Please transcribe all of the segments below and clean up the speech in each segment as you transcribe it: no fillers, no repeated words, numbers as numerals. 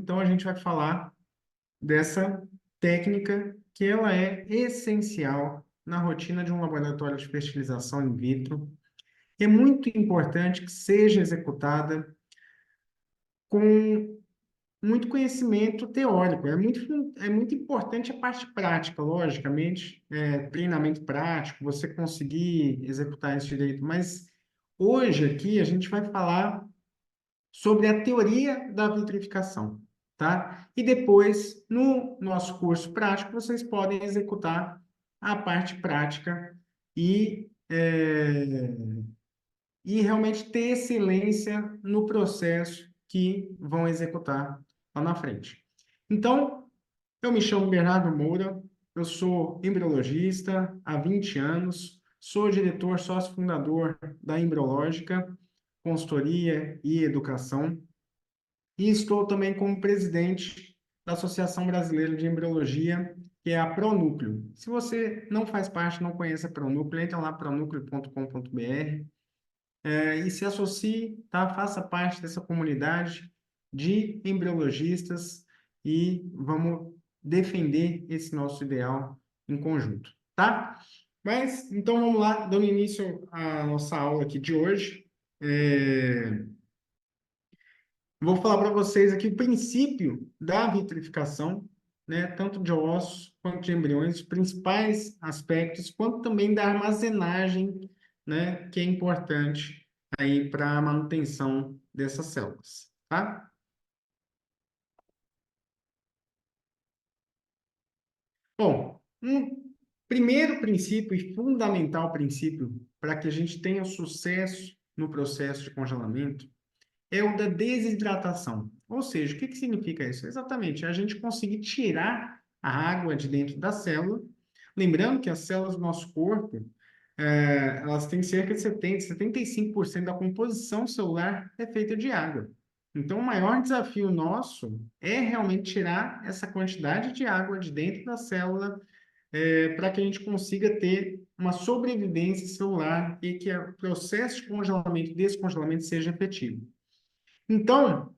então a gente vai falar dessa técnica que ela é essencial na rotina de um laboratório de fertilização in vitro. É muito importante que seja executada com muito conhecimento teórico. É muito importante a parte prática, logicamente, treinamento prático, você conseguir executar isso direito. Mas hoje aqui a gente vai falar sobre a teoria da vitrificação, tá? E depois, no nosso curso prático, vocês podem executar a parte prática e realmente ter excelência no processo que vão executar lá na frente. Então, eu me chamo Bernardo Moura, eu sou embriologista há 20 anos, sou diretor sócio-fundador da Embriológica, consultoria e educação, e estou também como presidente da Associação Brasileira de Embriologia, que é a Pronúcleo. Se você não faz parte, não conhece a Pronúcleo, entra lá pronúcleo.com.br, e se associe, tá? Faça parte dessa comunidade de embriologistas e vamos defender esse nosso ideal em conjunto, tá? Mas, então, vamos lá, dando início à nossa aula aqui de hoje. Vou falar para vocês aqui o princípio da vitrificação, né? Tanto de ossos quanto de embriões, os principais aspectos, quanto também da armazenagem, né? Que é importante aí para a manutenção dessas células, tá? Bom, um primeiro princípio e fundamental princípio para que a gente tenha sucesso no processo de congelamento é o da desidratação. Ou seja, o que significa isso? Exatamente, a gente conseguir tirar a água de dentro da célula. Lembrando que as células do nosso corpo, elas têm cerca de 75% da composição celular é feita de água. Então, o maior desafio nosso é realmente tirar essa quantidade de água de dentro da célula, para que a gente consiga ter uma sobrevivência celular e que o processo de congelamento e descongelamento seja efetivo. Então,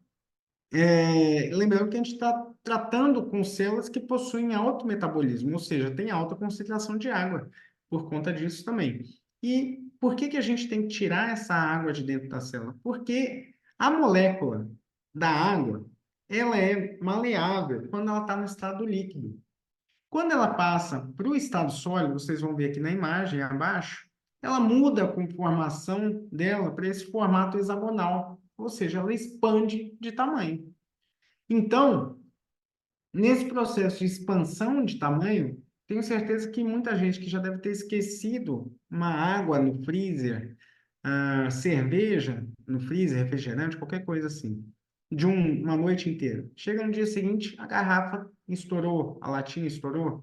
lembrando que a gente está tratando com células que possuem alto metabolismo, ou seja, tem alta concentração de água, por conta disso também. E por que a gente tem que tirar essa água de dentro da célula? Porque a molécula da água, ela é maleável quando ela está no estado líquido. Quando ela passa para o estado sólido, vocês vão ver aqui na imagem abaixo, ela muda a conformação dela para esse formato hexagonal, ou seja, ela expande de tamanho. Então, nesse processo de expansão de tamanho, tenho certeza que muita gente que já deve ter esquecido uma água no freezer, cerveja no freezer, refrigerante, qualquer coisa assim, de uma noite inteira. Chega no dia seguinte, a garrafa estourou, a latinha estourou,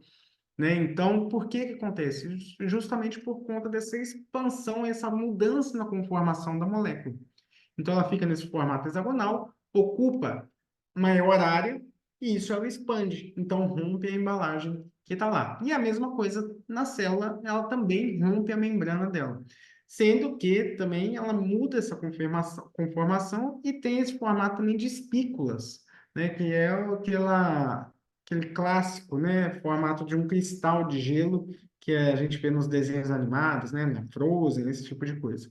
né? Então, por que acontece? Justamente por conta dessa expansão, essa mudança na conformação da molécula. Então, ela fica nesse formato hexagonal, ocupa maior área e isso ela expande. Então, rompe a embalagem que está lá. E a mesma coisa na célula, ela também rompe a membrana dela. Sendo que também ela muda essa conformação e tem esse formato também de espículas, né? Que é aquele clássico, né? Formato de um cristal de gelo que a gente vê nos desenhos animados, né? Na Frozen, esse tipo de coisa.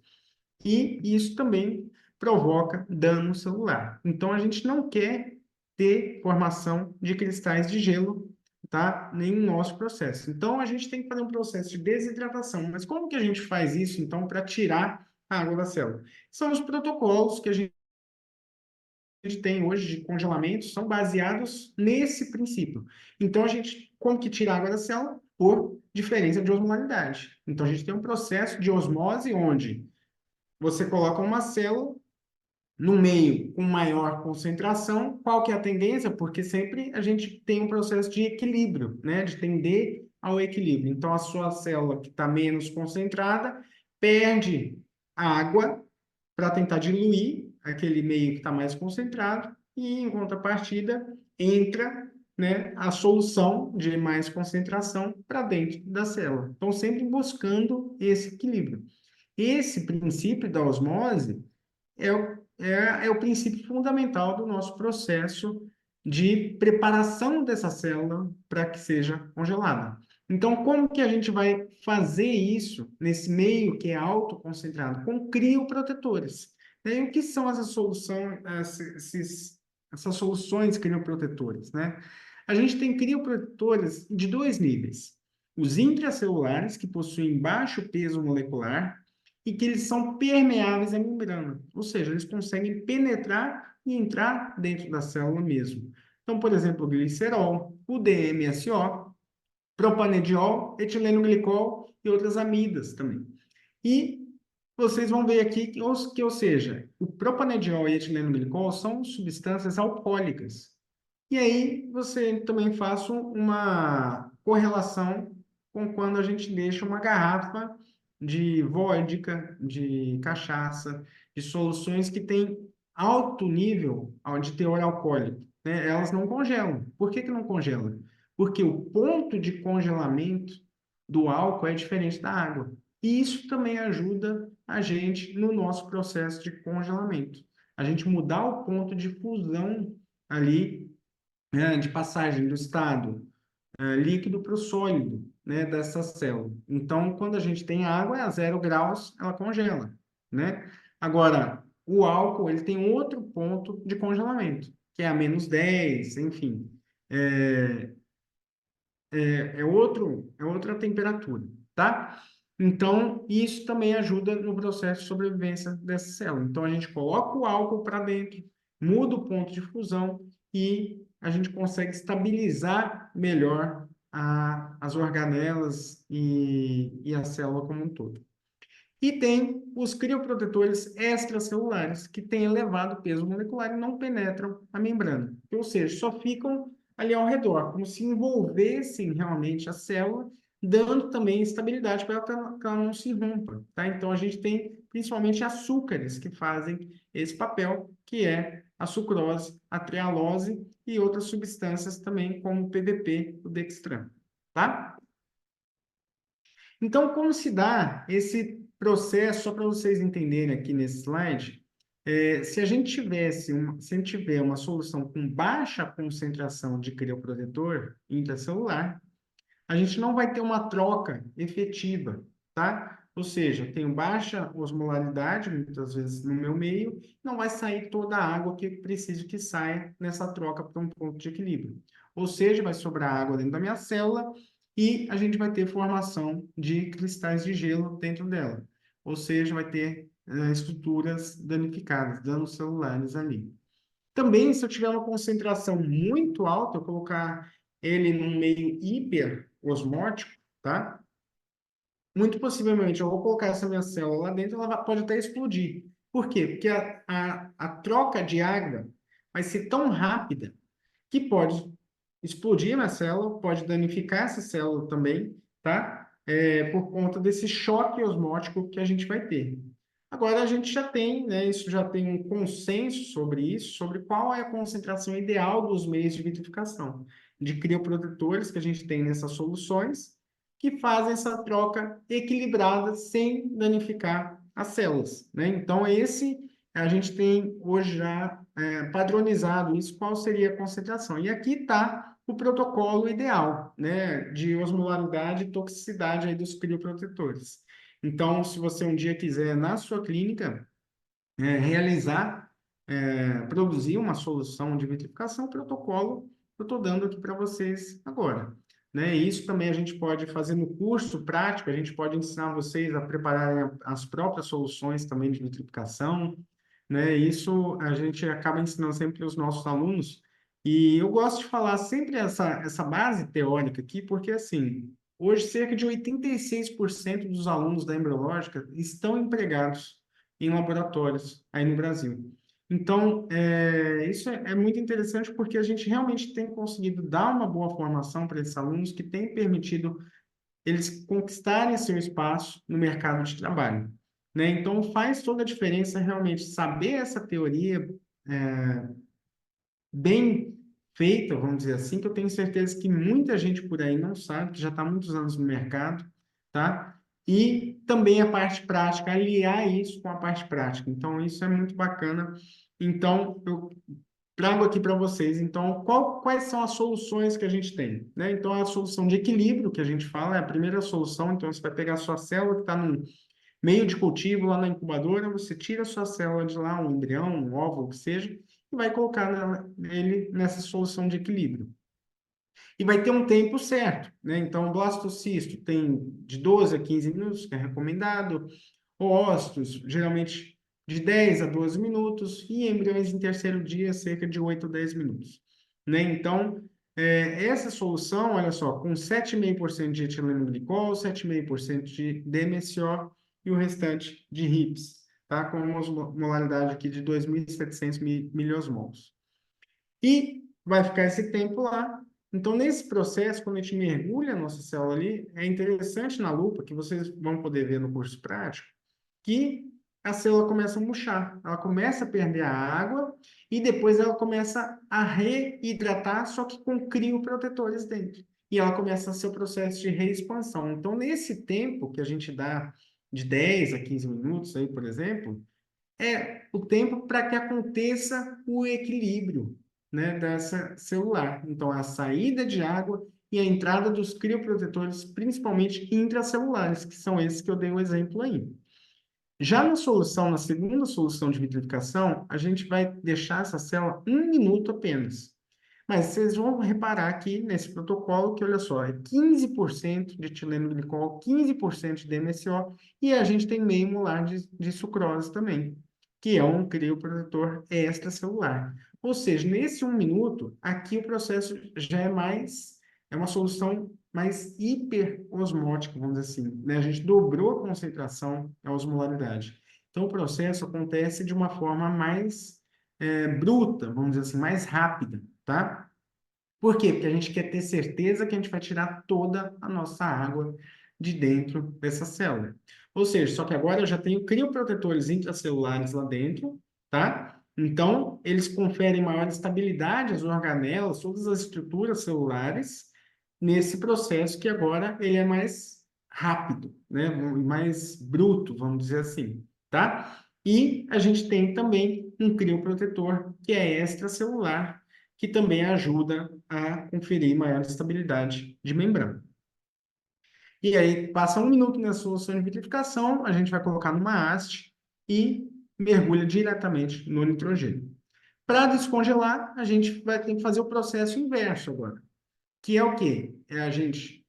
E isso também provoca dano celular. Então, a gente não quer ter formação de cristais de gelo, tá? Nem no nosso processo. Então, a gente tem que fazer um processo de desidratação. Mas como que a gente faz isso, então, para tirar a água da célula? São os protocolos que a gente tem hoje de congelamento, são baseados nesse princípio. Então, como que tira a água da célula? Por diferença de osmolaridade. Então, a gente tem um processo de osmose onde você coloca uma célula no meio com maior concentração. Qual que é a tendência? Porque sempre a gente tem um processo de equilíbrio, né? De tender ao equilíbrio. Então, a sua célula que está menos concentrada perde água para tentar diluir aquele meio que está mais concentrado e, em contrapartida, entra, né, a solução de mais concentração para dentro da célula. Então, sempre buscando esse equilíbrio. Esse princípio da osmose é o princípio fundamental do nosso processo de preparação dessa célula para que seja congelada. Então, como que a gente vai fazer isso nesse meio que é autoconcentrado? Com crioprotetores. E o que são essas soluções, essas soluções crioprotetores, né? A gente tem crioprotetores de dois níveis. Os intracelulares, que possuem baixo peso molecular e que eles são permeáveis à membrana, ou seja, eles conseguem penetrar e entrar dentro da célula mesmo. Então, por exemplo, o glicerol, o DMSO, propanediol, etileno glicol e outras amidas também. E vocês vão ver aqui ou seja, o propanediol e etileno glicol são substâncias alcoólicas. E aí você também faz uma correlação com quando a gente deixa uma garrafa de vodka, de cachaça, de soluções que têm alto nível de teor alcoólico, né? Elas não congelam. Por que que não congelam? Porque o ponto de congelamento do álcool é diferente da água. E isso também ajuda a gente no nosso processo de congelamento. A gente mudar o ponto de fusão ali, né, de passagem do estado líquido para o sólido, né, dessa célula. Então, quando a gente tem água, é a 0 graus, ela congela, né? Agora, o álcool, ele tem outro ponto de congelamento, que é a -10, enfim. É, é outra temperatura, tá? Então, isso também ajuda no processo de sobrevivência dessa célula. Então, a gente coloca o álcool para dentro, muda o ponto de fusão e a gente consegue estabilizar melhor as organelas e a célula como um todo. E tem os crioprotetores extracelulares, que têm elevado peso molecular e não penetram a membrana. Ou seja, só ficam ali ao redor, como se envolvessem realmente a célula, dando também estabilidade para que ela não se rompa. Tá? Então, a gente tem principalmente açúcares que fazem esse papel, que é a sucrose, a trehalose e outras substâncias também, como o PVP, o dextran. Tá? Então, como se dá esse processo, só para vocês entenderem aqui nesse slide, se a gente se a gente tiver uma solução com baixa concentração de crioprotetor intracelular, a gente não vai ter uma troca efetiva, tá? Ou seja, tenho baixa osmolaridade, muitas vezes no meu meio, não vai sair toda a água que preciso que saia nessa troca para um ponto de equilíbrio. Ou seja, vai sobrar água dentro da minha célula e a gente vai ter formação de cristais de gelo dentro dela. Ou seja, vai ter estruturas danificadas, danos celulares ali. Também, se eu tiver uma concentração muito alta, eu colocar ele num meio hiperosmótico, tá? Muito possivelmente eu vou colocar essa minha célula lá dentro, pode até explodir. Por quê? Porque a troca de água vai ser tão rápida que pode explodir a célula, pode danificar essa célula também, tá? Por conta desse choque osmótico que a gente vai ter. Agora a gente já tem, né, isso já tem um consenso sobre isso, sobre qual é a concentração ideal dos meios de vitrificação, de crioprotetores que a gente tem nessas soluções, que fazem essa troca equilibrada sem danificar as células, né? Então, a gente tem hoje já padronizado isso, qual seria a concentração. E aqui está o protocolo ideal, né, de osmolaridade e toxicidade aí dos crioprotetores. Então, se você um dia quiser, na sua clínica, realizar, produzir uma solução de vitrificação, protocolo, eu estou dando aqui para vocês agora. Né? Isso também a gente pode fazer no curso prático, a gente pode ensinar vocês a prepararem as próprias soluções também de vitrificação, né? Isso a gente acaba ensinando sempre os nossos alunos, e eu gosto de falar sempre essa base teórica aqui, porque assim, hoje cerca de 86% dos alunos da embriológica estão empregados em laboratórios aí no Brasil. Então, isso é muito interessante porque a gente realmente tem conseguido dar uma boa formação para esses alunos que tem permitido eles conquistarem seu espaço no mercado de trabalho, né? Então, faz toda a diferença realmente saber essa teoria bem feita, vamos dizer assim, que eu tenho certeza que muita gente por aí não sabe, que já está há muitos anos no mercado, tá? E também a parte prática, aliar isso com a parte prática. Então, isso é muito bacana. Então, eu trago aqui para vocês, então, quais são as soluções que a gente tem, né? Então, a solução de equilíbrio que a gente fala é a primeira solução. Então, você vai pegar a sua célula que está no meio de cultivo, lá na incubadora, você tira a sua célula de lá, um embrião, um óvulo, o que seja, e vai colocar ele nessa solução de equilíbrio. E vai ter um tempo certo, né? Então, o blastocisto tem de 12 a 15 minutos, que é recomendado. Oócitos, geralmente de 10 a 12 minutos, e embriões em terceiro dia, cerca de 8 a 10 minutos. Né? Então, essa solução, olha só, com 7,5% de etileno glicol, 7,5% de DMSO e o restante de RIPS, tá? Com uma molaridade aqui de 2.700 miliosmols. E vai ficar esse tempo lá. Então, nesse processo, quando a gente mergulha a nossa célula ali, é interessante na lupa, que vocês vão poder ver no curso prático, que a célula começa a murchar, ela começa a perder a água e depois ela começa a reidratar, só que com crioprotetores dentro. E ela começa seu processo de reexpansão. Então, nesse tempo que a gente dá de 10 a 15 minutos aí, por exemplo, é o tempo para que aconteça o equilíbrio, né, dessa celular. Então, a saída de água e a entrada dos crioprotetores, principalmente intracelulares, que são esses que eu dei o exemplo aí. Já na solução, na segunda solução de vitrificação, a gente vai deixar essa célula 1 minuto apenas. Mas vocês vão reparar aqui nesse protocolo que, olha só, é 15% de etileno glicol, 15% de DMSO e a gente tem meio molar de sucrose também, que é um crioprotetor extracelular. Ou seja, nesse 1 minuto, aqui o processo já é uma solução mais hiperosmótica, vamos dizer assim, né? A gente dobrou a concentração, a osmolaridade. Então, o processo acontece de uma forma mais bruta, vamos dizer assim, mais rápida, tá? Por quê? Porque a gente quer ter certeza que a gente vai tirar toda a nossa água de dentro dessa célula. Ou seja, só que agora eu já tenho crioprotetores intracelulares lá dentro, tá? Então, eles conferem maior estabilidade às organelas, todas as estruturas celulares, nesse processo que agora ele é mais rápido, né? Mais bruto, vamos dizer assim, tá? E a gente tem também um crioprotetor que é extracelular, que também ajuda a conferir maior estabilidade de membrana. E aí, passa 1 minuto nessa solução de vitrificação, a gente vai colocar numa haste e mergulha diretamente no nitrogênio. Para descongelar, a gente vai ter que fazer o processo inverso agora, que é o quê? A gente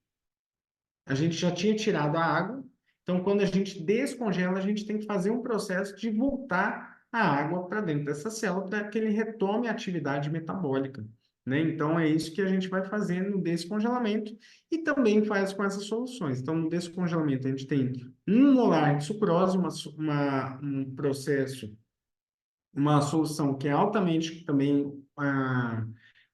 já tinha tirado a água, então quando a gente descongela, a gente tem que fazer um processo de voltar a água para dentro dessa célula para que ele retome a atividade metabólica, né? Então é isso que a gente vai fazer no descongelamento e também faz com essas soluções. Então no descongelamento a gente tem 1 molar de sucrose, um processo, uma solução que é altamente também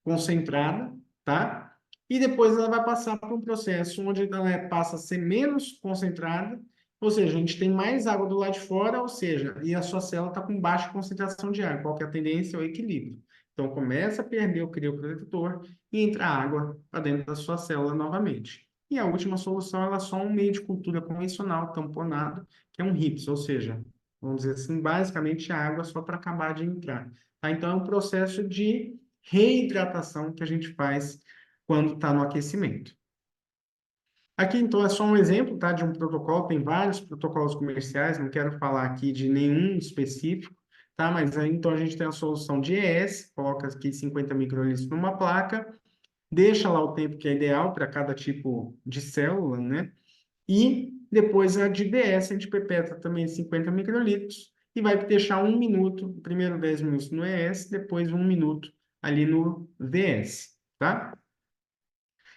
concentrada, tá? E depois ela vai passar por um processo onde ela passa a ser menos concentrada, ou seja, a gente tem mais água do lado de fora, ou seja, e a sua célula está com baixa concentração de água. Qual que é a tendência? É o equilíbrio. Então, começa a perder o crioprotetor e entra água para dentro da sua célula novamente. E a última solução, ela é só um meio de cultura convencional, tamponado, que é um RIPS, ou seja, vamos dizer assim, basicamente a água só para acabar de entrar. Tá? Então, é um processo de reidratação que a gente faz quando está no aquecimento. Aqui, então, é só um exemplo, tá, de um protocolo, tem vários protocolos comerciais, não quero falar aqui de nenhum específico, tá, mas aí, então, a gente tem a solução de ES, coloca aqui 50 microlitros numa placa, deixa lá o tempo que é ideal para cada tipo de célula, né, e depois a de DS, a gente pipeta também 50 microlitros e vai deixar 1 minuto, primeiro 10 minutos no ES, depois 1 minuto ali no VS, tá?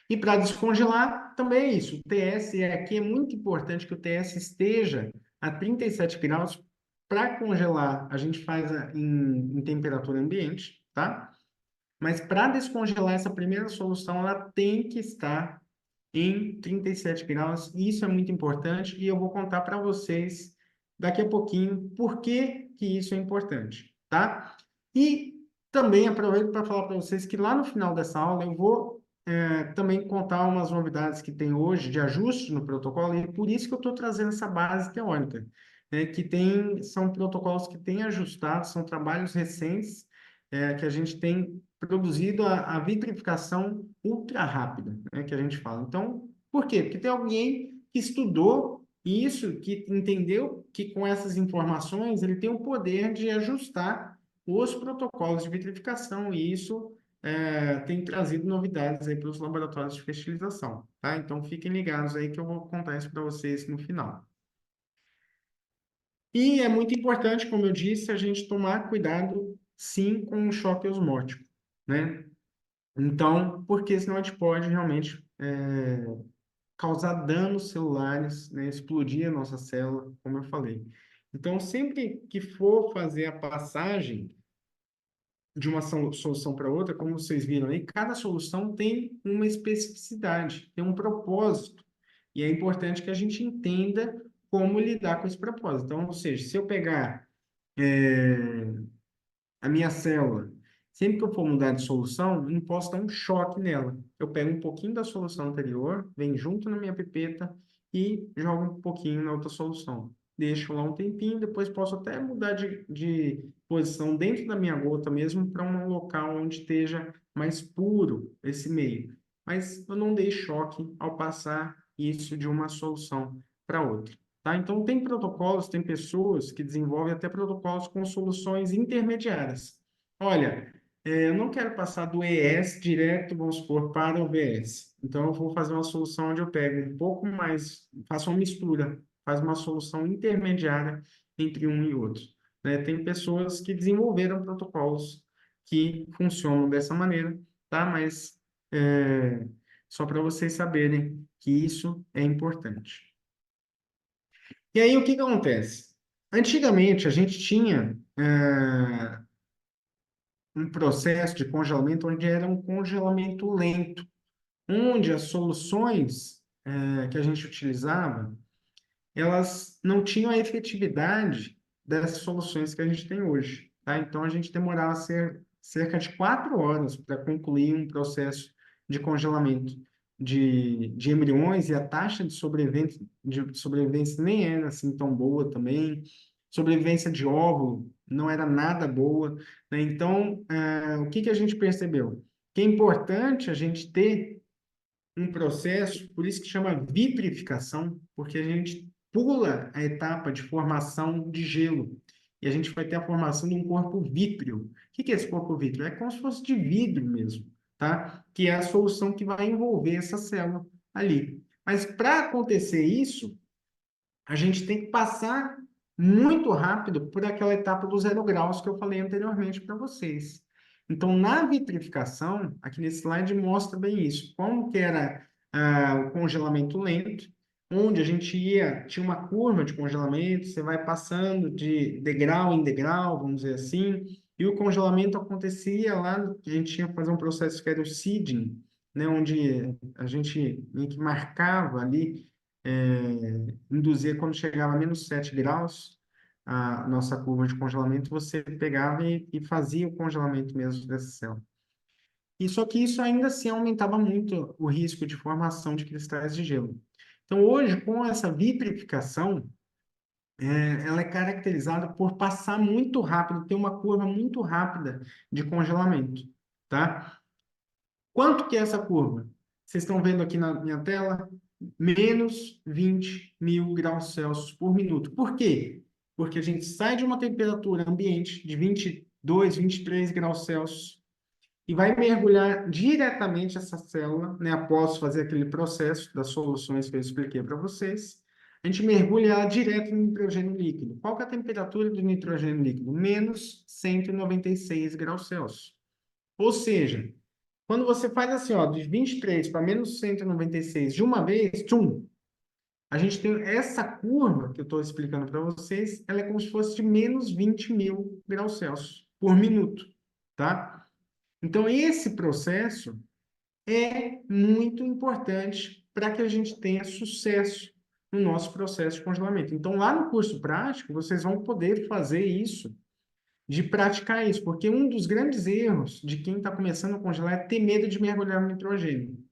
E para descongelar, também é isso. O TS aqui é muito importante que o TS esteja a 37 graus. Para congelar, a gente faz em temperatura ambiente, tá? Mas para descongelar essa primeira solução, ela tem que estar em 37 graus. Isso é muito importante e eu vou contar para vocês daqui a pouquinho por que que isso é importante, tá? E também aproveito para falar para vocês que lá no final dessa aula eu vou também contar umas novidades que tem hoje de ajuste no protocolo e por isso que eu estou trazendo essa base teórica, né, que são protocolos que têm ajustado, são trabalhos recentes, que a gente tem produzido a vitrificação ultra rápida, né, que a gente fala. Então, por quê? Porque tem alguém que estudou isso, que entendeu que com essas informações ele tem o poder de ajustar os protocolos de vitrificação, e isso tem trazido novidades aí para os laboratórios de fertilização, tá? Então, fiquem ligados aí que eu vou contar isso para vocês no final. E é muito importante, como eu disse, a gente tomar cuidado, sim, com o choque osmótico, né? Então, porque senão a gente pode realmente causar danos celulares, né? Explodir a nossa célula, como eu falei. Então, sempre que for fazer a passagem de uma solução para outra, como vocês viram aí, cada solução tem uma especificidade, tem um propósito. E é importante que a gente entenda como lidar com esse propósito. Então, ou seja, se eu pegar a minha célula, sempre que eu for mudar de solução, eu não posso dar um choque nela. Eu pego um pouquinho da solução anterior, venho junto na minha pipeta e jogo um pouquinho na outra solução. Deixo lá um tempinho, depois posso até mudar de posição dentro da minha gota mesmo para um local onde esteja mais puro esse meio. Mas eu não dei choque ao passar isso de uma solução para outra. Tá? Então, tem protocolos, tem pessoas que desenvolvem até protocolos com soluções intermediárias. Olha, eu não quero passar do ES direto, vamos supor, para o VS. Então, eu vou fazer uma solução onde eu pego um pouco mais, faço uma mistura, faço uma solução intermediária entre um e outro. Né? Tem pessoas que desenvolveram protocolos que funcionam dessa maneira, tá? Mas só para vocês saberem que isso é importante. E aí, o que que acontece? Antigamente, a gente tinha um processo de congelamento onde era um congelamento lento, onde as soluções que a gente utilizava, elas não tinham a efetividade das soluções que a gente tem hoje, tá? Então, a gente demorava cerca de 4 horas para concluir um processo de congelamento de embriões, e a taxa de sobrevivência nem era assim tão boa também. Sobrevivência de óvulo não era nada boa, né? Então, o que que a gente percebeu? Que é importante a gente ter um processo, por isso que chama vitrificação, porque a gente pula a etapa de formação de gelo e a gente vai ter a formação de um corpo vítreo. O que que é esse corpo vítreo? É como se fosse de vidro mesmo, tá? Que é a solução que vai envolver essa célula ali. Mas para acontecer isso, a gente tem que passar muito rápido por aquela etapa dos 0 graus que eu falei anteriormente para vocês. Então, na vitrificação, aqui nesse slide mostra bem isso, como que era o congelamento lento, onde a gente tinha uma curva de congelamento, você vai passando de degrau em degrau, vamos dizer assim, e o congelamento acontecia lá, a gente tinha que fazer um processo que era o seeding, né, onde a gente meio que marcava ali induzia quando chegava a -7 graus, a nossa curva de congelamento, você pegava e fazia o congelamento mesmo dessa célula. E só que isso ainda assim aumentava muito o risco de formação de cristais de gelo. Então, hoje, com essa vitrificação, ela é caracterizada por passar muito rápido, ter uma curva muito rápida de congelamento, tá? Quanto que é essa curva? Vocês estão vendo aqui na minha tela? -20.000 graus Celsius por minuto. Por quê? Porque a gente sai de uma temperatura ambiente de 22, 23 graus Celsius e vai mergulhar diretamente essa célula, né, após fazer aquele processo das soluções que eu expliquei para vocês. A gente mergulha ela direto no nitrogênio líquido. Qual que é a temperatura do nitrogênio líquido? -196 graus Celsius. Ou seja, quando você faz assim, ó, de 23 para -196 de uma vez, tchum, a gente tem essa curva que eu estou explicando para vocês, ela é como se fosse de -20.000 graus Celsius por minuto, tá? Então, esse processo é muito importante para que a gente tenha sucesso no nosso processo de congelamento. Então, lá no curso prático, vocês vão poder fazer isso, de praticar isso, porque um dos grandes erros de quem está começando a congelar é ter medo de mergulhar no nitrogênio.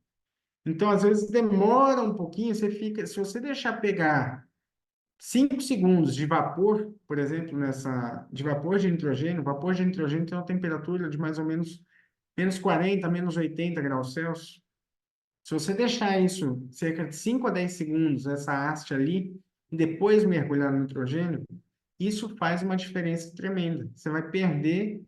Então, às vezes demora um pouquinho, você fica, se você deixar pegar 5 segundos de vapor, por exemplo, de vapor de nitrogênio tem uma temperatura de mais ou menos -40, -80 graus Celsius. Se você deixar isso cerca de 5 a 10 segundos, essa haste ali, e depois mergulhar no nitrogênio, isso faz uma diferença tremenda. Você vai perder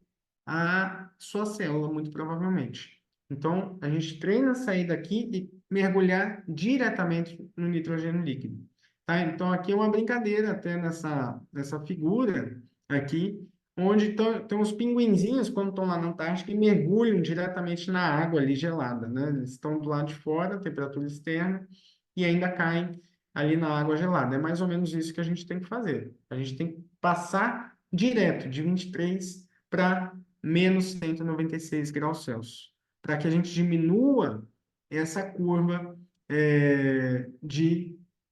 a sua célula, muito provavelmente. Então, a gente treina a sair daqui e mergulhar diretamente no nitrogênio líquido. Tá? Então, aqui é uma brincadeira até nessa figura aqui, onde estão os pinguinzinhos, quando estão lá na Antártica, e mergulham diretamente na água ali gelada, né? Eles estão do lado de fora, temperatura externa, e ainda caem ali na água gelada. É mais ou menos isso que a gente tem que fazer. A gente tem que passar direto de 23 para -196 graus Celsius, para que a gente diminua essa curva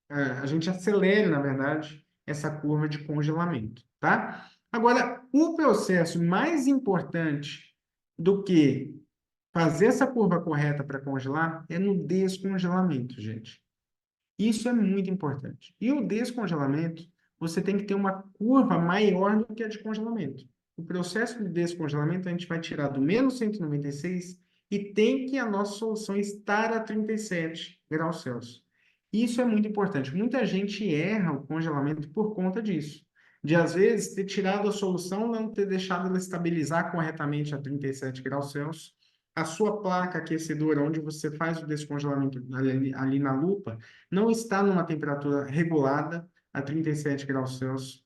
a gente acelere, na verdade, essa curva de congelamento, tá? Agora, o processo mais importante do que fazer essa curva correta para congelar é no descongelamento, gente. Isso é muito importante. E o descongelamento, você tem que ter uma curva maior do que a de congelamento. O processo de descongelamento, a gente vai tirar do -196 e tem que a nossa solução estar a 37 graus Celsius. Isso é muito importante. Muita gente erra o congelamento por conta disso. De, às vezes, ter tirado a solução, não ter deixado ela estabilizar corretamente a 37 graus Celsius. A sua placa aquecedora, onde você faz o descongelamento ali na lupa, não está numa temperatura regulada a 37 graus Celsius.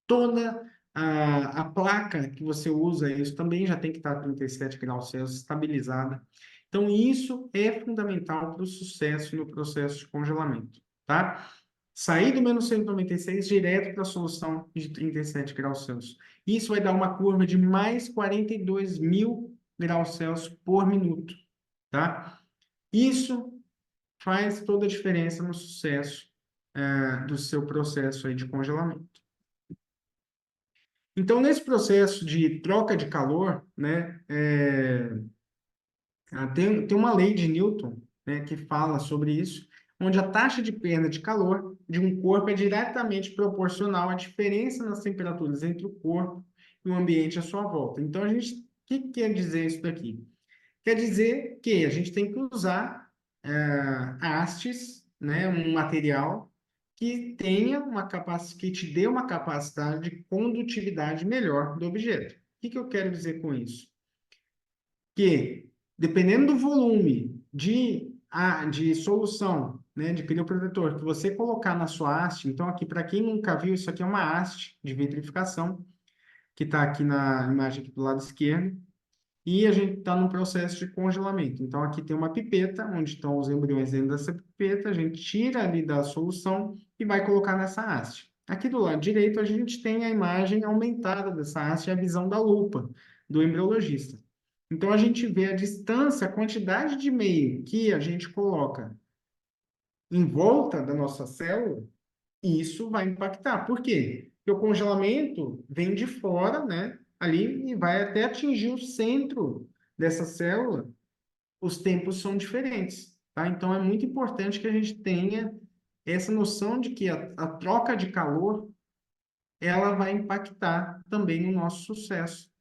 Toda a placa que você usa, isso também já tem que estar a 37 graus Celsius estabilizada. Então, isso é fundamental para o sucesso no processo de congelamento, tá? Sair do -196 direto para a solução de 37 graus Celsius. Isso vai dar uma curva de mais 42 mil graus Celsius por minuto, tá? Isso faz toda a diferença no sucesso do seu processo aí de congelamento. Então, nesse processo de troca de calor, né, tem uma lei de Newton, né, que fala sobre isso, onde a taxa de perda de calor de um corpo é diretamente proporcional à diferença nas temperaturas entre o corpo e o ambiente à sua volta. Então, o que quer dizer isso daqui? Quer dizer que a gente tem que usar hastes, né, um material que tenha que te dê uma capacidade de condutividade melhor do objeto. O que eu quero dizer com isso? Que, dependendo do volume de solução, né, de crioprotetor que você colocar na sua haste, então aqui, para quem nunca viu, isso aqui é uma haste de vitrificação, que está aqui na imagem aqui do lado esquerdo, e a gente está no processo de congelamento. Então, aqui tem uma pipeta, onde estão os embriões dentro dessa pipeta, a gente tira ali da solução e vai colocar nessa haste. Aqui do lado direito, a gente tem a imagem aumentada dessa haste e a visão da lupa do embriologista. Então, a gente vê a distância, a quantidade de meio que a gente coloca em volta da nossa célula, e isso vai impactar. Por quê? Porque o congelamento vem de fora, né? Ali e vai até atingir o centro dessa célula. Os tempos são diferentes, tá? Então é muito importante que a gente tenha essa noção de que a troca de calor ela vai impactar também no nosso sucesso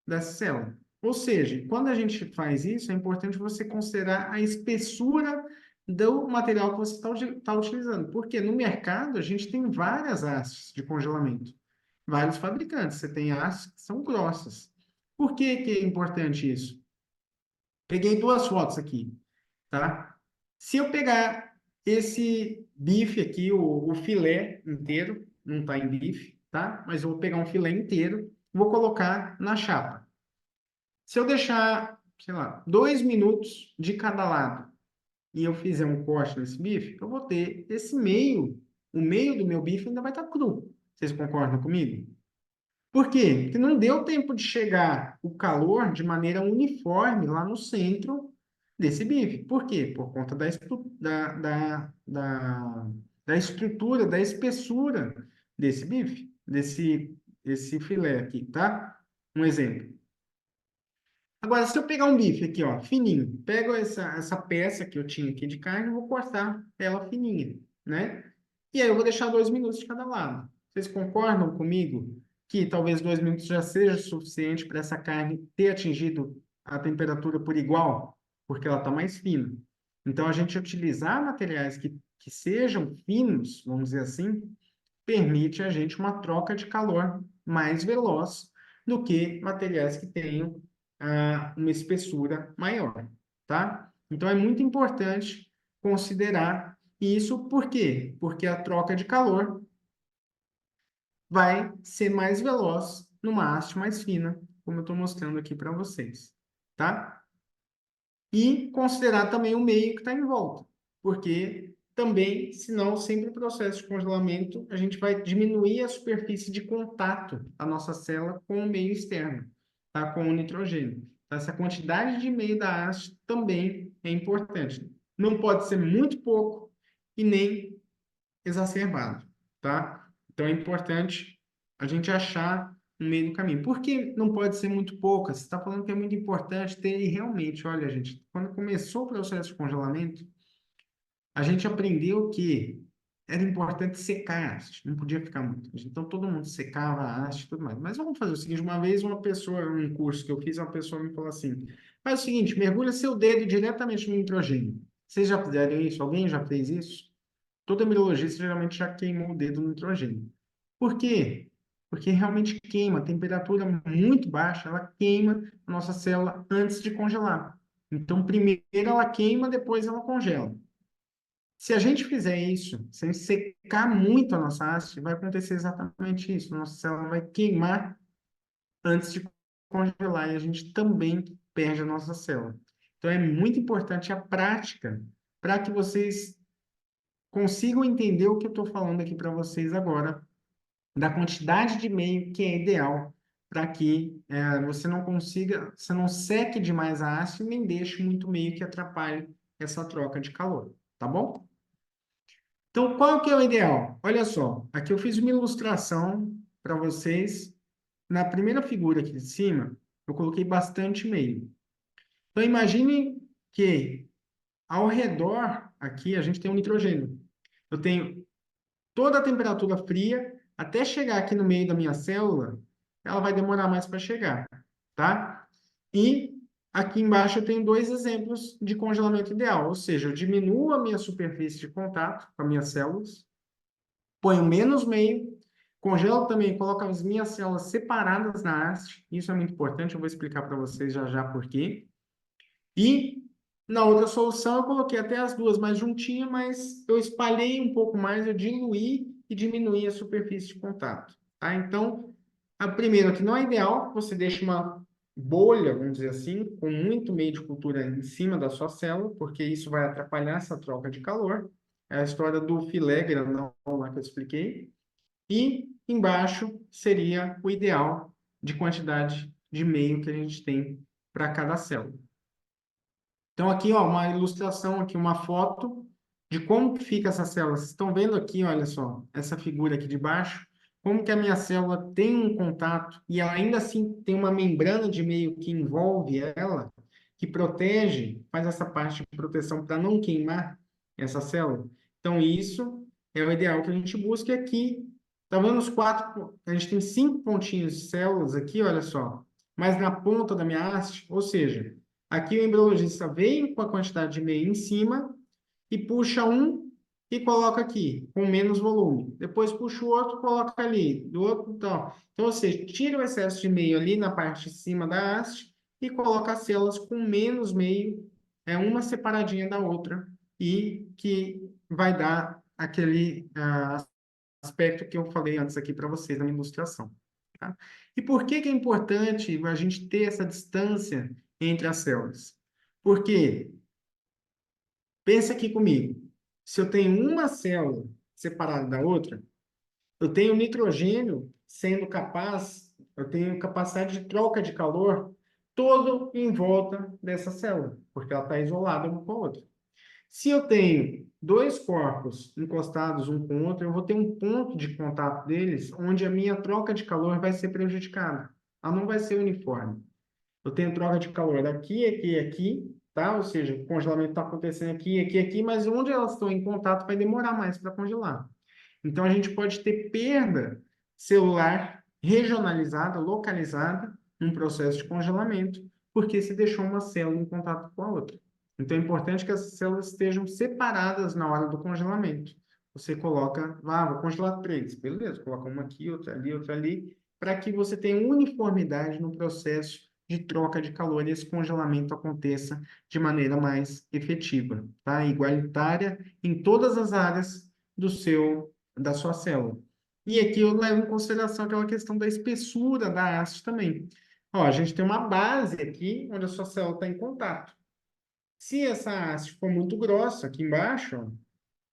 dessa célula. Ou seja, quando a gente faz isso, é importante você considerar a espessura do material que você está utilizando. Porque no mercado a gente tem várias hastes de congelamento, vários fabricantes. Você tem hastes que são grossas. Por que é importante isso? Peguei duas fotos aqui, tá? Se eu pegar esse bife aqui, o filé inteiro, não está em bife, tá? Mas eu vou pegar um filé inteiro, vou colocar na chapa. Se eu deixar, sei lá, 2 minutos de cada lado e eu fizer um corte nesse bife, eu vou ter esse meio, o meio do meu bife ainda vai estar cru. Vocês concordam comigo? Por quê? Porque não deu tempo de chegar o calor de maneira uniforme lá no centro desse bife. Por quê? Por conta da estrutura, da espessura desse bife, desse filé aqui, tá? Um exemplo. Agora, se eu pegar um bife aqui, ó, fininho, pego essa peça que eu tinha aqui de carne e vou cortar ela fininha, né? E aí eu vou deixar 2 minutos de cada lado. Vocês concordam comigo que talvez 2 minutos já seja suficiente para essa carne ter atingido a temperatura por igual? Porque ela está mais fina. Então, a gente utilizar materiais que sejam finos, vamos dizer assim, permite a gente uma troca de calor mais veloz do que materiais que tenham uma espessura maior, tá? Então, é muito importante considerar isso, por quê? Porque a troca de calor vai ser mais veloz numa haste mais fina, como eu estou mostrando aqui para vocês, tá? E considerar também o meio que está em volta, porque também, senão, sempre o processo de congelamento, a gente vai diminuir a superfície de contato da nossa célula com o meio externo, tá? Com o nitrogênio. Então, essa quantidade de meio da haste também é importante. Não pode ser muito pouco e nem exacerbado, tá? Então, é importante a gente achar um meio do caminho. Por que não pode ser muito pouca? Você está falando que é muito importante ter, e realmente, olha, gente, quando começou o processo de congelamento, a gente aprendeu que era importante secar a haste, não podia ficar muito. Então, todo mundo secava a haste e tudo mais. Mas vamos fazer o seguinte, uma vez uma pessoa, um curso que eu fiz, uma pessoa me falou assim, faz o seguinte, mergulha seu dedo diretamente no nitrogênio. Vocês já fizeram isso? Alguém já fez isso? Todo embriologista geralmente já queimou o dedo no nitrogênio. Por quê? Porque realmente queima, a temperatura muito baixa, ela queima a nossa célula antes de congelar. Então, primeiro ela queima, depois ela congela. Se a gente fizer isso, sem secar muito a nossa haste, vai acontecer exatamente isso. A nossa célula vai queimar antes de congelar e a gente também perde a nossa célula. Então, é muito importante a prática para que vocês consigam entender o que eu estou falando aqui para vocês agora, da quantidade de meio que é ideal para que você não consiga, você não seque demais a haste e nem deixe muito meio que atrapalhe essa troca de calor, tá bom? Então, qual que é o ideal? Olha só, aqui eu fiz uma ilustração para vocês. Na primeira figura aqui de cima, eu coloquei bastante meio. Então, imagine que ao redor aqui a gente tem um nitrogênio. Eu tenho toda a temperatura fria, até chegar aqui no meio da minha célula, ela vai demorar mais para chegar, tá? E aqui embaixo eu tenho dois exemplos de congelamento ideal, ou seja, eu diminuo a minha superfície de contato com as minhas células, ponho menos meio, congelo também, coloco as minhas células separadas na haste, isso é muito importante, eu vou explicar para vocês já já por quê. E na outra solução eu coloquei até as duas mais juntinhas, mas eu espalhei um pouco mais, eu diluí e diminuí a superfície de contato, tá? Então, a primeira que não é ideal, você deixa uma bolha, vamos dizer assim, com muito meio de cultura em cima da sua célula, porque isso vai atrapalhar essa troca de calor. É a história do filé grandão lá que eu expliquei. E embaixo seria o ideal de quantidade de meio que a gente tem para cada célula. Então, aqui, ó, uma ilustração, aqui, uma foto de como que fica essa célula. Vocês estão vendo aqui, olha só, essa figura aqui de baixo, como que a minha célula tem um contato e ela ainda assim tem uma membrana de meio que envolve ela, que protege, faz essa parte de proteção para não queimar essa célula. Então, isso é o ideal que a gente busca aqui. Tá vendo os quatro? A gente tem 5 pontinhos de células aqui, olha só, mas na ponta da minha haste, ou seja, aqui o embriologista veio com a quantidade de meio em cima e puxa um e coloca aqui, com menos volume. Depois puxa o outro, coloca ali, do outro, então. Então, você tira o excesso de meio ali na parte de cima da haste e coloca as células com menos meio, uma separadinha da outra, e que vai dar aquele aspecto que eu falei antes aqui para vocês na ilustração. Tá? E por que que é importante a gente ter essa distância entre as células? Porque, pensa aqui comigo, se eu tenho uma célula separada da outra, eu tenho nitrogênio sendo capaz, eu tenho capacidade de troca de calor todo em volta dessa célula, porque ela está isolada uma com a outra. Se eu tenho dois corpos encostados um com o outro, eu vou ter um ponto de contato deles onde a minha troca de calor vai ser prejudicada. Ela não vai ser uniforme. Eu tenho troca de calor daqui, aqui e aqui, tá? Ou seja, o congelamento está acontecendo aqui, aqui, aqui, mas onde elas estão em contato vai demorar mais para congelar. Então, a gente pode ter perda celular regionalizada, localizada, num processo de congelamento, porque se deixou uma célula em contato com a outra. Então, é importante que essas células estejam separadas na hora do congelamento. Você coloca, vou congelar três, beleza, coloca uma aqui, outra ali, para que você tenha uniformidade no processo de troca de calor e esse congelamento aconteça de maneira mais efetiva, tá? Igualitária em todas as áreas da sua célula. E aqui eu levo em consideração aquela questão da espessura da haste também. Ó, a gente tem uma base aqui onde a sua célula está em contato. Se essa haste for muito grossa aqui embaixo, ó,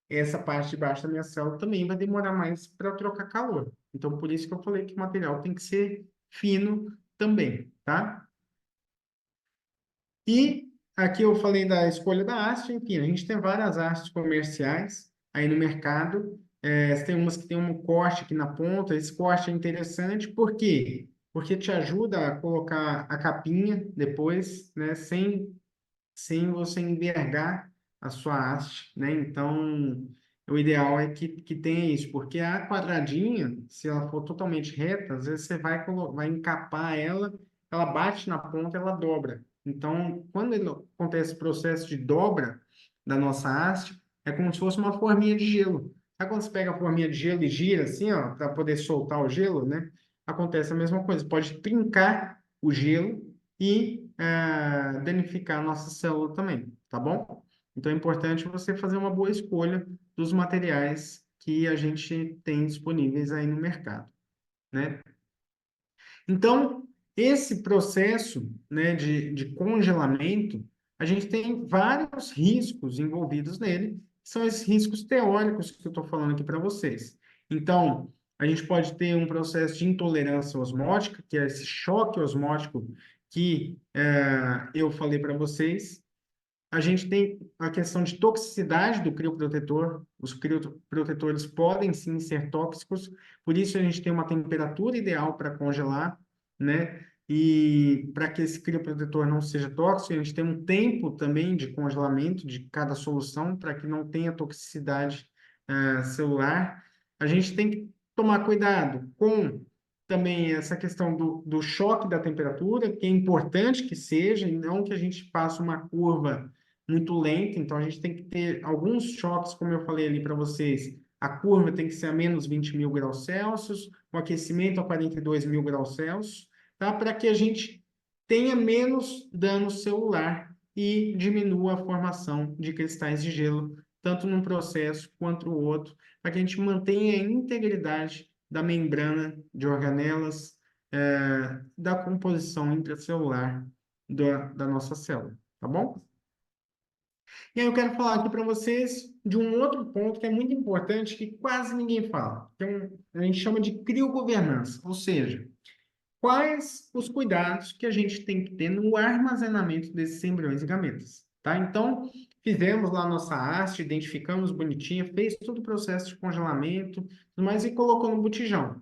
essa parte de baixo da minha célula também vai demorar mais para trocar calor. Então, por isso que eu falei que o material tem que ser fino também, tá? E aqui eu falei da escolha da haste, enfim, a gente tem várias hastes comerciais aí no mercado. Tem umas que tem um corte aqui na ponta, esse corte é interessante, por quê? Porque te ajuda a colocar a capinha depois, né, sem você envergar a sua haste, né? Então, o ideal é que tenha isso, porque a quadradinha, se ela for totalmente reta, às vezes você vai encapar ela, ela bate na ponta, ela dobra. Então, quando acontece esse processo de dobra da nossa haste, é como se fosse uma forminha de gelo. Sabe quando você pega a forminha de gelo e gira assim, ó, para poder soltar o gelo, né? Acontece a mesma coisa. Pode trincar o gelo e danificar a nossa célula também, tá bom? Então é importante você fazer uma boa escolha dos materiais que a gente tem disponíveis aí no mercado, né? Então, esse processo, né, de congelamento, a gente tem vários riscos envolvidos nele, que são esses riscos teóricos que eu estou falando aqui para vocês. Então, a gente pode ter um processo de intolerância osmótica, que é esse choque osmótico que eu falei para vocês. A gente tem a questão de toxicidade do crioprotetor. Os crioprotetores podem sim ser tóxicos, por isso a gente tem uma temperatura ideal para congelar, né? E para que esse crioprotetor não seja tóxico, a gente tem um tempo também de congelamento de cada solução para que não tenha toxicidade celular. A gente tem que tomar cuidado com também essa questão do choque da temperatura, que é importante que seja, e não que a gente faça uma curva muito lenta, então a gente tem que ter alguns choques, como eu falei ali para vocês. A curva tem que ser a menos 20 mil graus Celsius, o aquecimento a 42 mil graus Celsius, tá? Para que a gente tenha menos dano celular e diminua a formação de cristais de gelo, tanto num processo quanto no outro, para que a gente mantenha a integridade da membrana de organelas, da composição intracelular da nossa célula, tá bom? E aí eu quero falar aqui para vocês de um outro ponto que é muito importante, que quase ninguém fala. Então, a gente chama de criogovernança, ou seja, quais os cuidados que a gente tem que ter no armazenamento desses embriões e gametas, tá? Então, fizemos lá a nossa haste, identificamos bonitinha, fez todo o processo de congelamento, tudo mais, e colocou no botijão.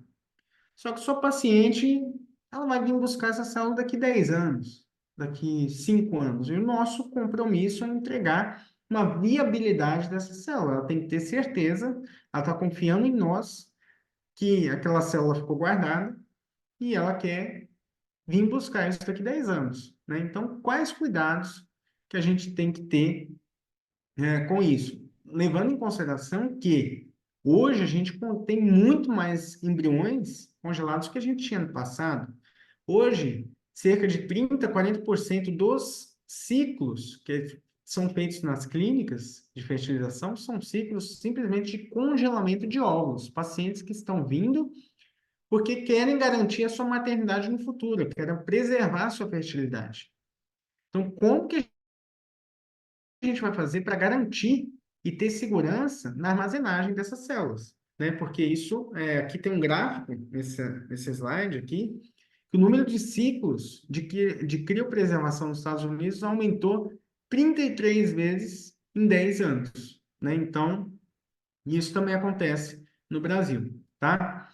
Só que sua paciente, ela vai vir buscar essa célula daqui 10 anos, daqui 5 anos. E o nosso compromisso é entregar uma viabilidade dessa célula. Ela tem que ter certeza, ela está confiando em nós, que aquela célula ficou guardada e ela quer vir buscar isso daqui 10 anos, né? Então, quais cuidados que a gente tem que ter com isso, levando em consideração que hoje a gente tem muito mais embriões congelados que a gente tinha no passado. Hoje, cerca de 30, 40% dos ciclos que são feitos nas clínicas de fertilização são ciclos simplesmente de congelamento de óvulos. Pacientes que estão vindo porque querem garantir a sua maternidade no futuro, querem preservar a sua fertilidade. Então, como que a gente vai fazer para garantir e ter segurança na armazenagem dessas células, né? Porque isso, aqui tem um gráfico, nesse slide aqui, que o número de ciclos de criopreservação nos Estados Unidos aumentou 33 vezes em 10 anos, né? Então, isso também acontece no Brasil, tá?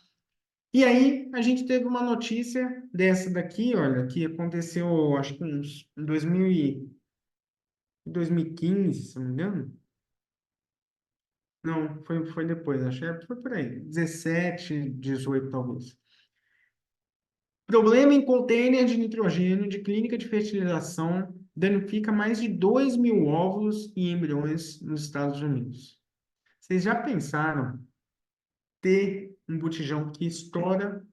E aí, a gente teve uma notícia dessa daqui, olha, que aconteceu, acho que em 2015, se não me engano, Não, foi depois, acho que foi por aí, 17, 18 talvez. Problema em container de nitrogênio de clínica de fertilização danifica mais de 2.000 óvulos e embriões nos Estados Unidos. Vocês já pensaram ter um botijão que estoura,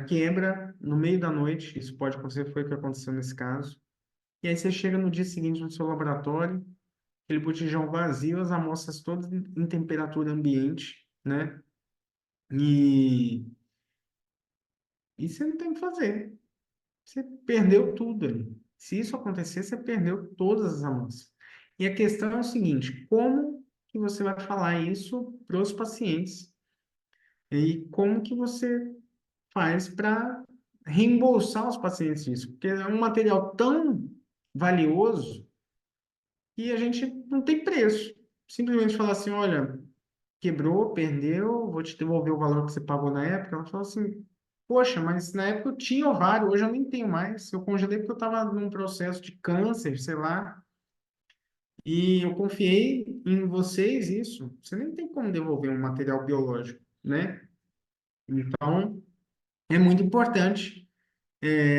quebra no meio da noite? Isso pode acontecer, foi o que aconteceu nesse caso. E aí você chega no dia seguinte no seu laboratório, aquele botijão vazio, as amostras todas em temperatura ambiente, né? E, e você não tem o que fazer. Você perdeu tudo ali. Se isso acontecer, você perdeu todas as amostras. E a questão é o seguinte: como que você vai falar isso para os pacientes? E como que você faz para reembolsar os pacientes disso? Porque é um material tão valioso que a gente não tem preço. Simplesmente falar assim, olha, quebrou, perdeu, vou te devolver o valor que você pagou na época. Ela falou assim, poxa, mas na época eu tinha ovário, hoje eu nem tenho mais. Eu congelei porque eu estava num processo de câncer, sei lá, e eu confiei em vocês isso. Você nem tem como devolver um material biológico, né? Então, é muito importante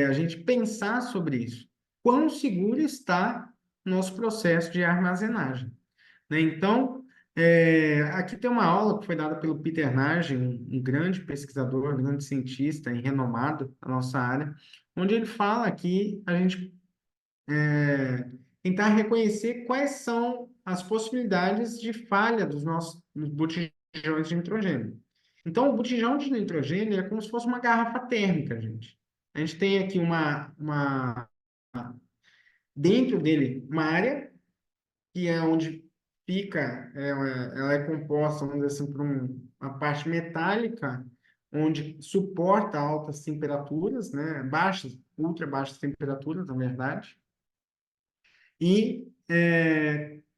a gente pensar sobre isso. Quão seguro está nosso processo de armazenagem, né? Então, aqui tem uma aula que foi dada pelo Peter Nagy, um grande pesquisador, um grande cientista e renomado na nossa área, onde ele fala que a gente tentar reconhecer quais são as possibilidades de falha dos nossos botijões de nitrogênio. Então, o botijão de nitrogênio é como se fosse uma garrafa térmica, gente. A gente tem aqui dentro dele, uma área que é onde fica, ela é composta, vamos dizer assim, por uma parte metálica, onde suporta altas temperaturas, né? Baixas, ultra baixas temperaturas, na verdade. E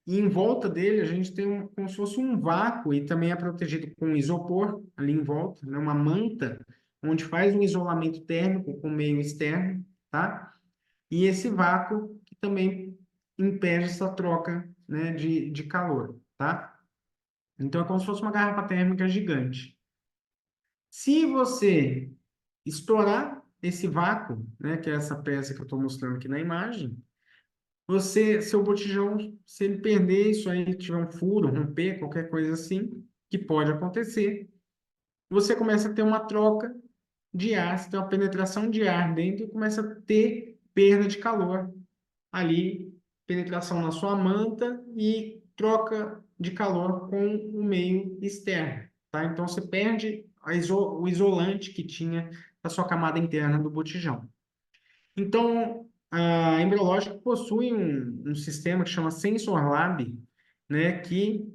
em volta dele a gente tem como se fosse um vácuo e também é protegido com isopor ali em volta, né? Uma manta, onde faz um isolamento térmico com o meio externo, tá? E esse vácuo que também impede essa troca, né, de calor, tá? Então é como se fosse uma garrafa térmica gigante. Se você estourar esse vácuo, né, que é essa peça que eu estou mostrando aqui na imagem, seu botijão, se ele perder isso aí, tiver um furo, romper, qualquer coisa assim, que pode acontecer, você começa a ter uma troca de ar, você tem uma penetração de ar dentro e começa a ter perda de calor ali, penetração na sua manta e troca de calor com o meio externo, tá? Então você perde o isolante que tinha na sua camada interna do botijão. Então, a Embryologica possui um sistema que chama SensorLab, né, que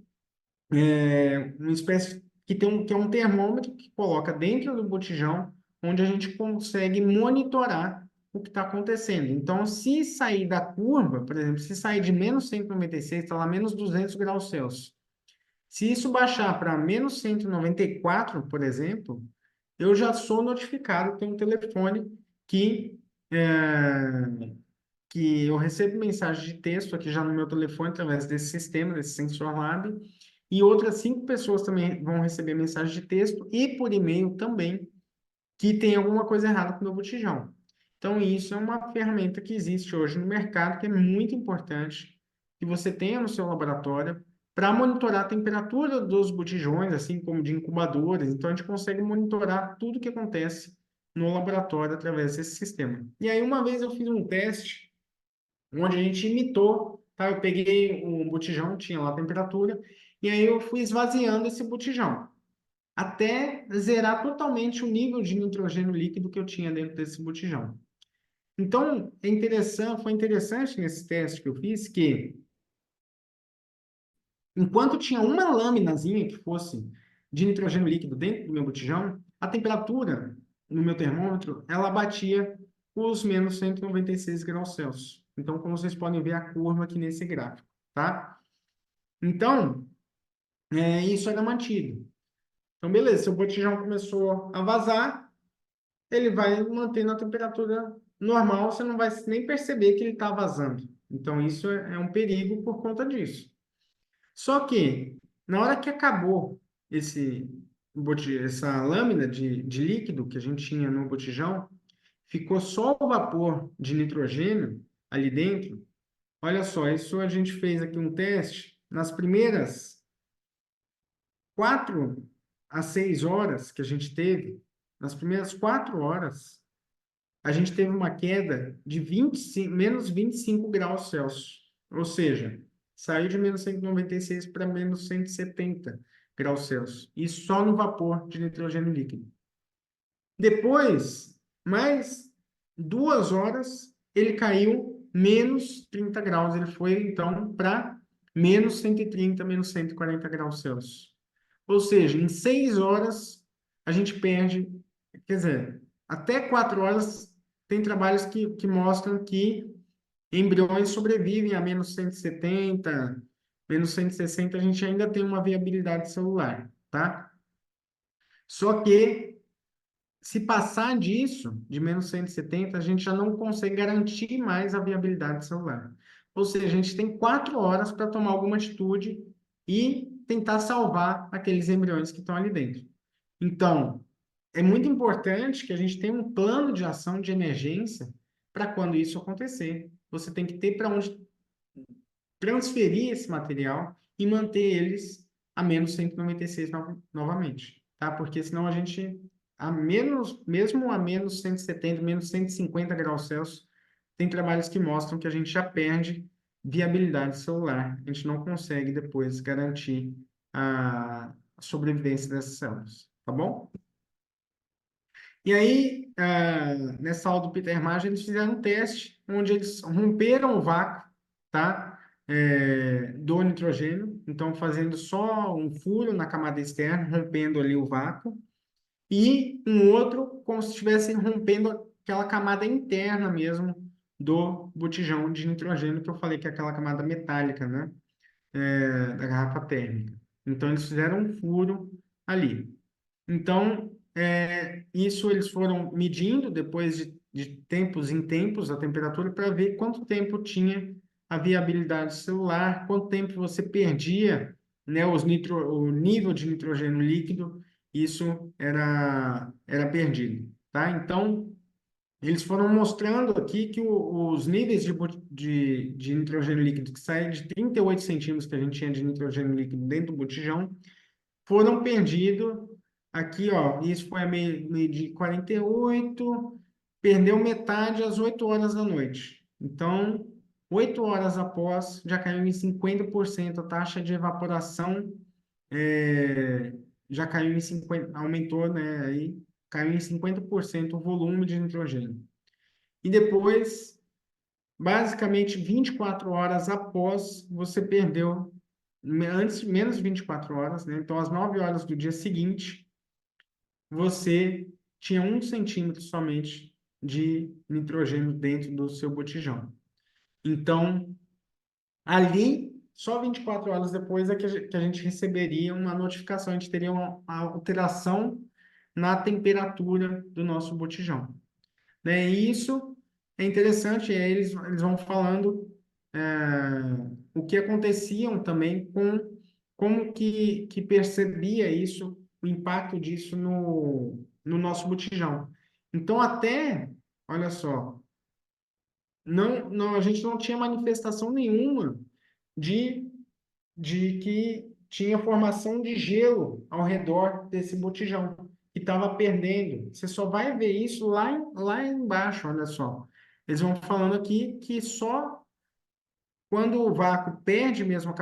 é uma espécie que é um termômetro que coloca dentro do botijão, onde a gente consegue monitorar o que está acontecendo. Então, se sair da curva, por exemplo, se sair de menos 196, está lá menos 200 graus Celsius. Se isso baixar para menos 194, por exemplo, eu já sou notificado, tem um telefone que é, que eu recebo mensagem de texto aqui já no meu telefone através desse sistema, desse Sensor Lab, e outras 5 pessoas também vão receber mensagem de texto e por e-mail também que tem alguma coisa errada com o meu botijão. Então, isso é uma ferramenta que existe hoje no mercado, que é muito importante que você tenha no seu laboratório para monitorar a temperatura dos botijões, assim como de incubadores. Então, a gente consegue monitorar tudo o que acontece no laboratório através desse sistema. E aí, uma vez eu fiz um teste onde a gente imitou, tá? Eu peguei um botijão, tinha lá a temperatura, e aí eu fui esvaziando esse botijão até zerar totalmente o nível de nitrogênio líquido que eu tinha dentro desse botijão. Então, foi interessante nesse teste que eu fiz que, enquanto tinha uma lâminazinha que fosse de nitrogênio líquido dentro do meu botijão, a temperatura no meu termômetro, ela batia os menos 196 graus Celsius. Então, como vocês podem ver a curva aqui nesse gráfico, tá? Então, isso era mantido. Então, beleza, seu botijão começou a vazar, ele vai mantendo a temperatura normal, você não vai nem perceber que ele está vazando. Então, isso é um perigo por conta disso. Só que, na hora que acabou essa lâmina de líquido que a gente tinha no botijão, ficou só o vapor de nitrogênio ali dentro. Olha só, isso a gente fez aqui um teste. Nas primeiras 4 a 6 horas que a gente teve, nas primeiras 4 horas, a gente teve uma queda de 25, menos 25 graus Celsius. Ou seja, saiu de menos 196 para menos 170 graus Celsius. E só no vapor de nitrogênio líquido. Depois, mais 2 horas, ele caiu menos 30 graus. Ele foi, então, para menos 130, menos 140 graus Celsius. Ou seja, em 6 horas, a gente perde, quer dizer, até 4 horas, tem trabalhos que mostram que embriões sobrevivem a menos 170, menos 160, a gente ainda tem uma viabilidade celular, tá? Só que se passar disso, de menos 170, a gente já não consegue garantir mais a viabilidade celular. Ou seja, a gente tem 4 horas para tomar alguma atitude e tentar salvar aqueles embriões que estão ali dentro. Então, é muito importante que a gente tenha um plano de ação de emergência para quando isso acontecer. Você tem que ter para onde transferir esse material e manter eles a menos 196 novamente, tá? Porque senão a gente, mesmo a menos 170, menos 150 graus Celsius, tem trabalhos que mostram que a gente já perde viabilidade celular. A gente não consegue depois garantir a sobrevivência dessas células, tá bom? E aí, nessa aula do Peter Marge, eles fizeram um teste onde eles romperam o vácuo, tá? Do nitrogênio, então fazendo só um furo na camada externa, rompendo ali o vácuo, e um outro como se estivesse rompendo aquela camada interna mesmo do botijão de nitrogênio, que eu falei que é aquela camada metálica, né? Da garrafa térmica. Então, eles fizeram um furo ali. Então, isso eles foram medindo depois de tempos em tempos a temperatura para ver quanto tempo tinha a viabilidade celular, quanto tempo você perdia, né, o nível de nitrogênio líquido, isso era perdido, tá? Então, eles foram mostrando aqui que os níveis de nitrogênio líquido que saem de 38 centímetros que a gente tinha de nitrogênio líquido dentro do botijão foram perdidos aqui, ó. Isso foi a meio de 48, perdeu metade às 8 horas da noite. Então, 8 horas após, já caiu em 50% a taxa de evaporação, é, já caiu em 50, aumentou, né? Aí caiu em 50% o volume de nitrogênio. E depois, basicamente 24 horas após, você perdeu antes menos 24 horas, né? Então, às 9 horas do dia seguinte, você tinha 1 centímetro somente de nitrogênio dentro do seu botijão. Então, ali, só 24 horas depois é que a gente receberia uma notificação, a gente teria uma alteração na temperatura do nosso botijão, né? E isso é interessante, eles vão falando o que aconteciam também com como que percebia isso, o impacto disso no nosso botijão. Então, até, olha só, não, a gente não tinha manifestação nenhuma de, de que tinha formação de gelo ao redor desse botijão, que estava perdendo. Você só vai ver isso lá embaixo, olha só. Eles vão falando aqui que só quando o vácuo perde mesmo a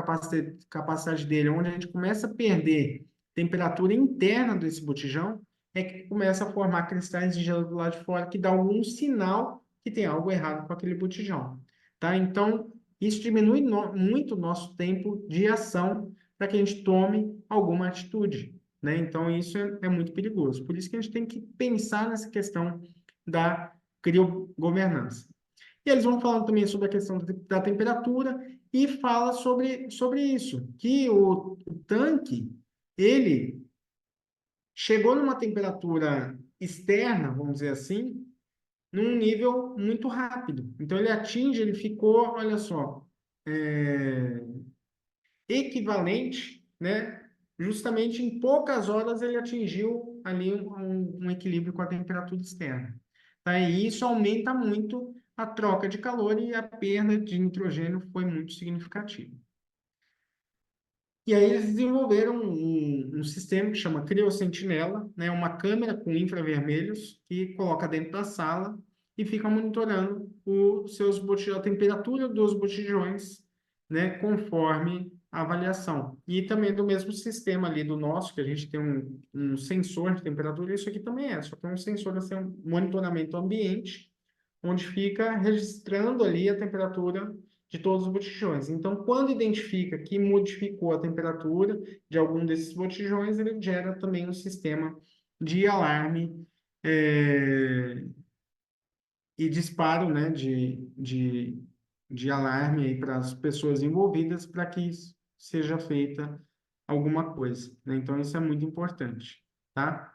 capacidade dele, onde a gente começa a perder temperatura interna desse botijão, é que começa a formar cristais de gelo do lado de fora, que dá algum sinal que tem algo errado com aquele botijão, tá? Então, isso diminui muito o nosso tempo de ação para que a gente tome alguma atitude, né? Então, isso é muito perigoso. Por isso que a gente tem que pensar nessa questão da criogovernança. E eles vão falando também sobre a questão da temperatura e fala sobre isso, que o tanque, ele chegou numa temperatura externa, vamos dizer assim, num nível muito rápido. Então, ele ficou, olha só, equivalente, né? Justamente em poucas horas ele atingiu ali um equilíbrio com a temperatura externa. Tá? E isso aumenta muito a troca de calor e a perda de nitrogênio foi muito significativa. E aí eles desenvolveram um sistema que chama Criosentinela, né? Uma câmera com infravermelhos que coloca dentro da sala e fica monitorando os seus botijões, a temperatura dos botijões, né? Conforme a avaliação. E também do mesmo sistema ali do nosso, que a gente tem um sensor de temperatura, isso aqui também é, só que é um sensor, assim, um monitoramento ambiente, onde fica registrando ali a temperatura de todos os botijões. Então, quando identifica que modificou a temperatura de algum desses botijões, ele gera também um sistema de alarme e disparo, né, de alarme aí para as pessoas envolvidas para que seja feita alguma coisa, né? Então, isso é muito importante, tá?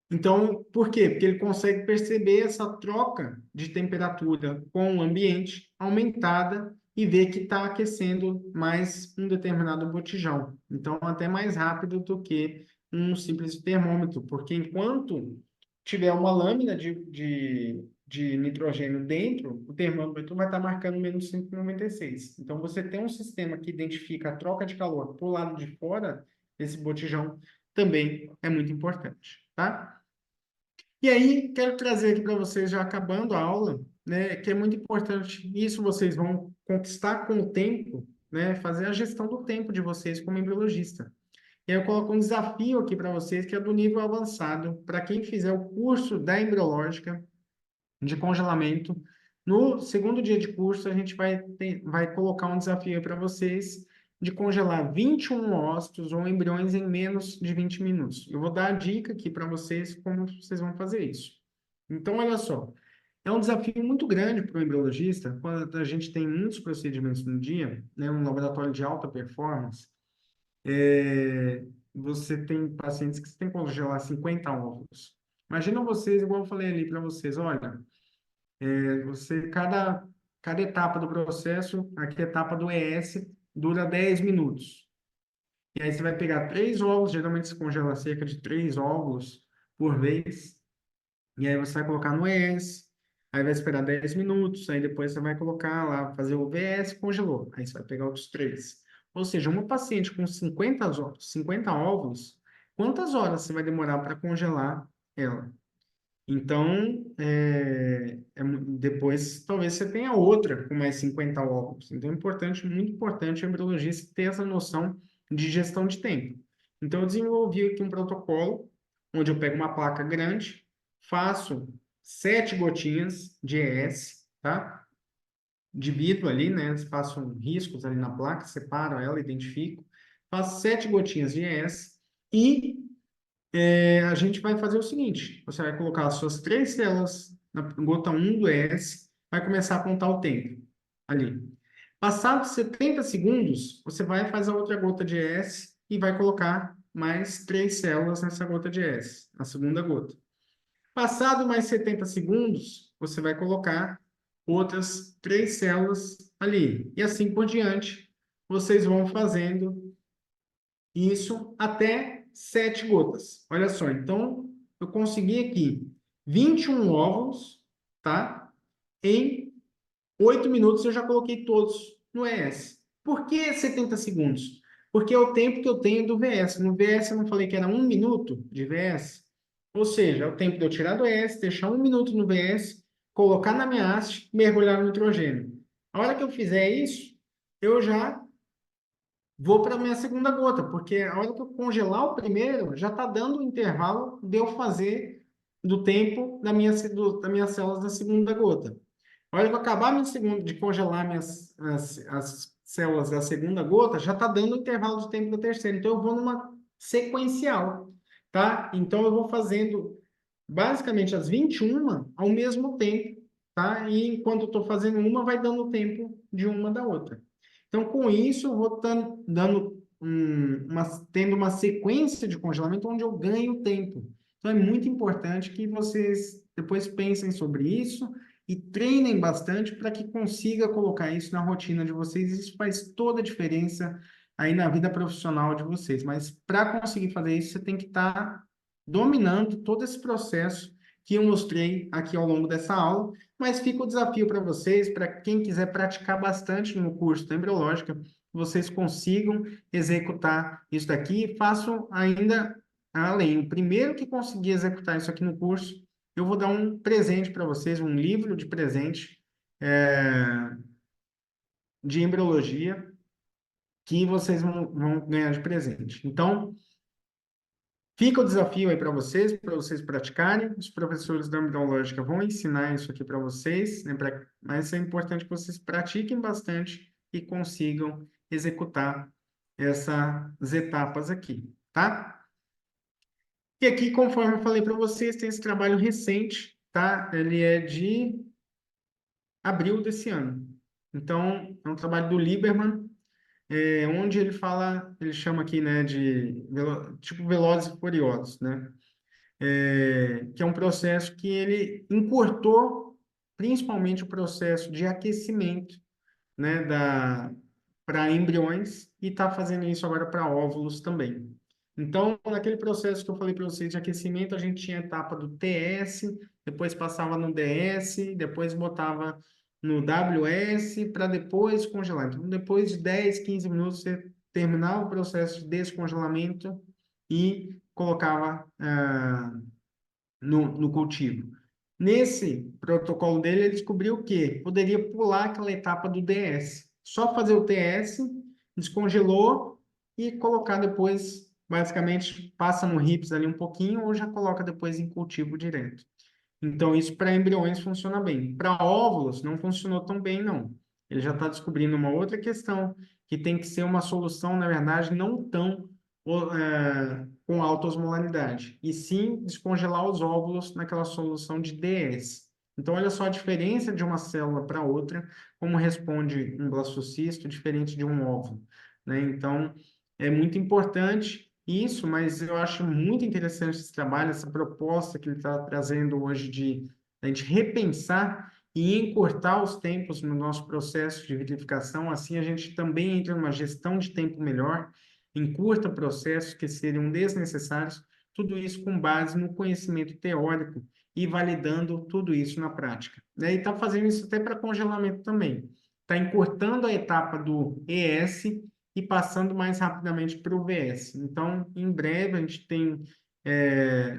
Então, por quê? Porque ele consegue perceber essa troca de temperatura com o ambiente aumentada e ver que está aquecendo mais um determinado botijão. Então, até mais rápido do que um simples termômetro, porque enquanto tiver uma lâmina de nitrogênio dentro, o termômetro vai estar marcando menos 5,96. Então, você tem um sistema que identifica a troca de calor para o lado de fora desse botijão também é muito importante, tá? E aí, quero trazer aqui para vocês, já acabando a aula, né, que é muito importante, isso vocês vão conquistar com o tempo, né, fazer a gestão do tempo de vocês como embriologista. E aí eu coloco um desafio aqui para vocês, que é do nível avançado, para quem fizer o curso da embriológica, de congelamento. No segundo dia de curso, a gente vai colocar um desafio para vocês de congelar 21 ócitos ou embriões em menos de 20 minutos. Eu vou dar a dica aqui para vocês como vocês vão fazer isso. Então, olha só, é um desafio muito grande para o embriologista, quando a gente tem muitos procedimentos no dia, né, um laboratório de alta performance, você tem pacientes que você tem que congelar 50 óvulos. Imagina vocês, igual eu falei ali para vocês, olha, cada etapa do processo, aqui a etapa do ES dura 10 minutos. E aí você vai pegar 3 óvulos, geralmente se congela cerca de 3 óvulos por vez, e aí você vai colocar no ES, aí vai esperar 10 minutos, aí depois você vai colocar lá, fazer o VS, congelou. Aí você vai pegar outros 3. Ou seja, uma paciente com 50 óvulos, quantas horas você vai demorar para congelar ela? Então, depois talvez você tenha outra com mais 50 óvulos. Então, é importante, muito importante o embriologista ter essa noção de gestão de tempo. Então, eu desenvolvi aqui um protocolo, onde eu pego uma placa grande, faço 7 gotinhas de ES, tá? Divido ali, né? Faço riscos ali na placa, separo ela, identifico. Faço 7 gotinhas de ES e a gente vai fazer o seguinte: você vai colocar as suas 3 células na gota 1 do ES, vai começar a contar o tempo ali. Passados 70 segundos, você vai fazer a outra gota de ES e vai colocar mais 3 células nessa gota de ES, na segunda gota. Passado mais 70 segundos, você vai colocar outras 3 células ali. E assim por diante, vocês vão fazendo isso até 7 gotas. Olha só, então eu consegui aqui 21 óvulos, tá? Em 8 minutos eu já coloquei todos no ES. Por que 70 segundos? Porque é o tempo que eu tenho do VS. No VS eu não falei que era 1 minuto de VS? Ou seja, é o tempo de eu tirar do ES, deixar 1 minuto no VS, colocar na minha haste, mergulhar no nitrogênio. A hora que eu fizer isso, eu já vou para a minha segunda gota, porque a hora que eu congelar o primeiro, já está dando o intervalo de eu fazer do tempo das minhas células da segunda gota. A hora que eu acabar de congelar as células da segunda gota, já está dando o intervalo de tempo da terceira. Então, eu vou numa sequencial, tá? Então, eu vou fazendo basicamente as 21 ao mesmo tempo, tá? E enquanto eu estou fazendo uma, vai dando o tempo de uma da outra. Então, com isso, eu vou tendo uma sequência de congelamento onde eu ganho tempo. Então, é muito importante que vocês depois pensem sobre isso e treinem bastante para que consiga colocar isso na rotina de vocês. Isso faz toda a diferença aí na vida profissional de vocês. Mas para conseguir fazer isso, você tem que estar dominando todo esse processo que eu mostrei aqui ao longo dessa aula. Mas fica o desafio para vocês, para quem quiser praticar bastante no curso da embriológica, vocês consigam executar isso daqui e façam ainda além. O primeiro que conseguir executar isso aqui no curso, eu vou dar um presente para vocês, um livro de presente de embriologia que vocês vão ganhar de presente. Então, fica o desafio aí para vocês praticarem. Os professores da embriológica vão ensinar isso aqui para vocês, né? Mas é importante que vocês pratiquem bastante e consigam executar essas etapas aqui, tá? E aqui, conforme eu falei para vocês, tem esse trabalho recente, tá? Ele é de abril desse ano. Então, é um trabalho do Lieberman, onde ele fala, ele chama aqui, né, de tipo Velozes e Furiosos, né? Que é um processo que ele encurtou principalmente o processo de aquecimento, né, para embriões e está fazendo isso agora para óvulos também. Então, naquele processo que eu falei para vocês de aquecimento, a gente tinha a etapa do TS, depois passava no DS, depois botava no WS para depois congelar. Então, depois de 10, 15 minutos, você terminava o processo de descongelamento e colocava no cultivo. Nesse protocolo dele, ele descobriu que poderia pular aquela etapa do DS. Só fazer o TS, descongelou e colocar depois, basicamente, passa no RIPS ali um pouquinho ou já coloca depois em cultivo direto. Então, isso para embriões funciona bem. Para óvulos, não funcionou tão bem, não. Ele já está descobrindo uma outra questão, que tem que ser uma solução, na verdade, não tão com alta osmolaridade, e sim descongelar os óvulos naquela solução de DS. Então, olha só a diferença de uma célula para outra, como responde um blastocisto diferente de um óvulo, né? Então, é muito importante isso, mas eu acho muito interessante esse trabalho, essa proposta que ele está trazendo hoje de a gente repensar e encurtar os tempos no nosso processo de vitrificação. Assim, a gente também entra numa gestão de tempo melhor, encurta processos que seriam desnecessários, tudo isso com base no conhecimento teórico e validando tudo isso na prática. E está fazendo isso até para congelamento também. Está encurtando a etapa do ES e passando mais rapidamente para o VS. Então, em breve, a gente tem.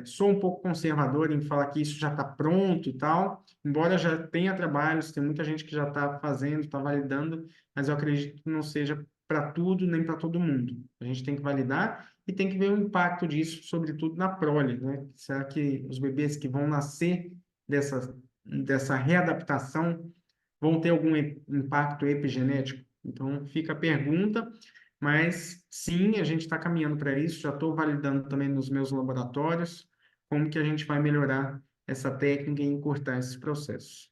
Sou um pouco conservador em falar que isso já está pronto e tal, embora já tenha trabalhos, tem muita gente que já está fazendo, está validando, mas eu acredito que não seja para tudo nem para todo mundo. A gente tem que validar e tem que ver o impacto disso, sobretudo na prole, né? Será que os bebês que vão nascer dessa readaptação vão ter algum impacto epigenético? Então, fica a pergunta, mas sim, a gente está caminhando para isso, já estou validando também nos meus laboratórios como que a gente vai melhorar essa técnica e encurtar esses processos.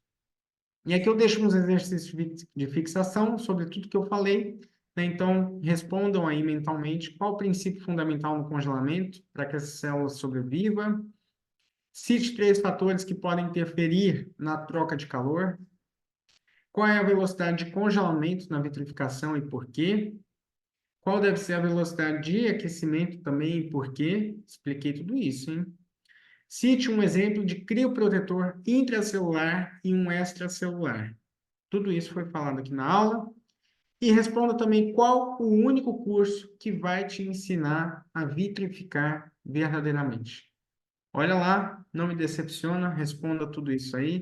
E aqui eu deixo uns exercícios de fixação sobre tudo que eu falei, né? Então, respondam aí mentalmente qual o princípio fundamental no congelamento para que essa célula sobreviva. Cite 3 fatores que podem interferir na troca de calor. Qual é a velocidade de congelamento na vitrificação e por quê? Qual deve ser a velocidade de aquecimento também e por quê? Expliquei tudo isso, hein? Cite um exemplo de crioprotetor intracelular e um extracelular. Tudo isso foi falado aqui na aula. E responda também qual o único curso que vai te ensinar a vitrificar verdadeiramente. Olha lá, não me decepciona, responda tudo isso aí.